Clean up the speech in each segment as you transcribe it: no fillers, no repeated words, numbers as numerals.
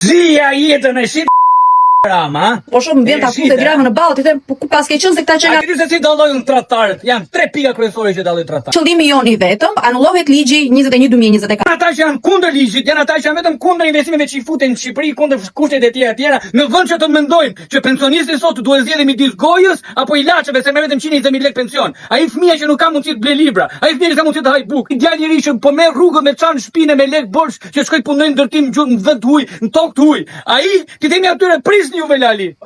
Zia jetën e si Rama. Po shumë vjen ta futet Rama në ballë, ti them ku pas ke qenë se këta që A ti se si dallojnë tradhtarët? Janë 3 pika kryesore që dallojnë tradhtarët. qëllimi jon i vetëm, anullohet ligji 21/2024. Ata që janë kundër ligjit, janë ata që janë vetëm kundër investimeve që i futen në Shqipëri, kundër kushtet e tjera, në vend që të mendojnë që pensionisti sot duhet zgjedhë midis gojës apo ilaçeve se merr vetëm 120.000 lekë pension. Ai fëmia që nuk ka mundësi të blej libra, ai fëmia që ka mundësi të haj bukë, djalë i ri që po merr rrugën me çan shpinë me lekë borx që shkoj punojnë ndërtim në vend huj, në tokë huj. Ai ti themi atyre prisni juve Lali.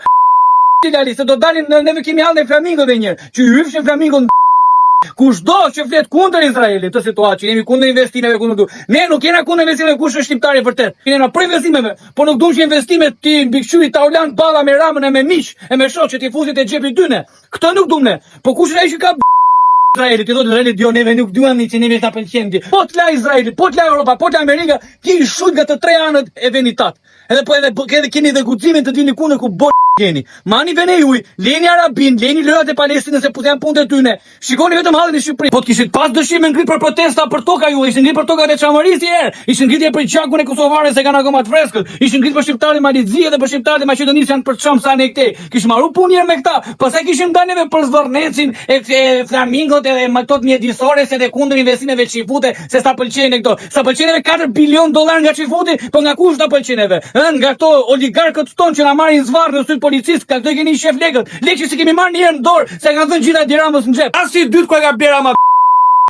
Lali se do dalin neve kemi hallë flamingo dhe një që hyfshin flamingo kushdo që flet kundër Izraelit të situatë që jemi kundër investimeve kundër ne nuk jena kundër investimeve kush është shqiptar e vërtet jena për investimeve po nuk duam që investimet ti mbikëqyri taulan balla me Ramën e me miq e me shoq që ti fuzit e xhepi dyne këtë nuk duam ne po kush ai që ka Izraelit, i thotë Izraelit, jo neve nuk duam që neve ta pëlqejmë. Po të la Izraelit, po të la Europa, po të la Amerika, ti i shujt nga të tre anët e vendit tat. Edhe po edhe keni dhe guximin të dini kundër ku jeni. Mani vene juj, leni Arabin, leni lërat e Palestinës se janë punët e tyne. Shikoni vetëm hallin e Shqipërisë. Po të kishit pas dëshirë ngrit për protesta për toka ju, ishin ngrit për tokat e Çamarisë herë, ishin ngritje për gjakun e kosovarëve se kanë akoma të freskët, ishin ngrit për shqiptarët e Malizia dhe për shqiptarët e Maqedonisë janë për çam sa ne këtej. Kishin marrë punë herë me këta, pastaj kishin dalë neve për Zvornecin e Flamingot edhe me këto mjedisore se dhe kundër investimeve që i fute se sa pëlqejnë këto. Sa pëlqejnë 4 bilion dollar nga çifuti, po nga kush na pëlqejnë? Nga këto oligarkët tonë që na marrin zvarr në sy policisë, ka këto keni shef lekët. Lekë që si kemi marrë një herë në dorë, se kanë dhënë gjitha Tiranës në xhep. As i dytë ku e ka bler ama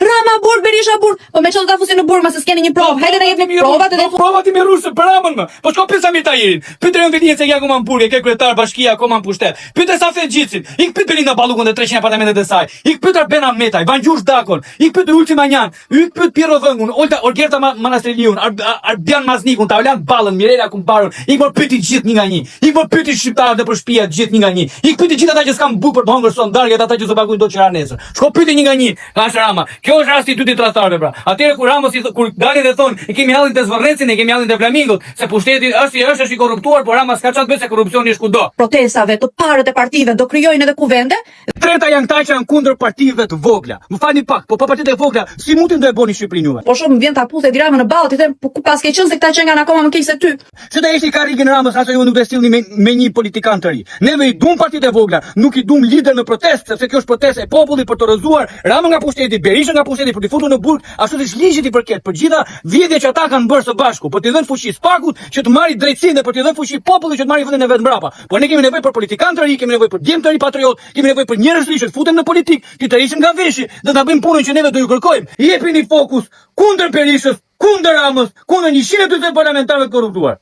Rama burg, Berisha burg, po me çon ta fusin në burg, mos s'keni një provë. Hajde ta jepni provat edhe provat i me rusë për Ramën më. Po shko pyesa mirë Tajirin. Pyetën vetë se ja ku man burg, ke kryetar bashkia akoma në pushtet. Pyetën sa fe Xhicin. Ik pyet Belinda Ballukun dhe 300 apartamentet e saj. Ik pyet Arbena Metaj, Vangjush Dakon. Ik pyet Ultima Njan. Ik pyet Pirro Vëngun, Olta Orgerta Manastreliun, Arbian Maznikun, Taulan Ballën, Mirela Kumparun. Ik më pyeti gjithë një nga një. Ik më pyeti shqiptarët dhe për shtëpia gjithë një nga një. Ik pyeti gjithë ata që s'kan bukë për të hëngur son darkë ata që s'u paguajnë dot çfarë nesër. Shko pyeti një nga një. Kash Rama. Kjo është rasti i tradhtarëve pra. Atëherë kur Ramos kur dalin dhe thonë, e kemi hallin te Zvornecin, e kemi hallin te Flamingut, se pushteti është i korruptuar, por Rama s'ka çat bëj se korrupsioni është kudo. Protestave të parët e partive do krijojnë edhe kuvende. Treta janë këta që janë kundër partive të vogla. Më falni pak, po partitë e vogla si mundin do e bëni Shqipërinë juve? Po shumë vjen ta putet Ramën në ballë, ti them ku pas ke qenë se këta që kanë akoma më keq se ty. Se ta ishte karrikën Ramës, asa ju nuk do sillni me një politikan të ri. Neve i dum partitë e vogla, nuk i dum lider në protestë, sepse kjo është protestë e popullit për të rrëzuar Ramën nga pushteti, Berisha nga pushteti për të futur në burg, ashtu siç ligjit i përket për gjitha vjedhjet që ata kanë bërë së bashku, për të dhënë fuqi Spakut që të marrë drejtsinë dhe për të dhënë fuqi popullit që të marrë vendin e vet mbrapa. Po ne kemi nevojë për politikanë të ri, kemi nevojë për djem të ri patriot, kemi nevojë për njerëz që të futen në politikë, që të rrishin nga veshi dhe ta bëjmë punën që neve do ju kërkojmë. Jepini fokus kundër Berishës, kundër Ramës, kundër 140 parlamentarëve të korruptuar.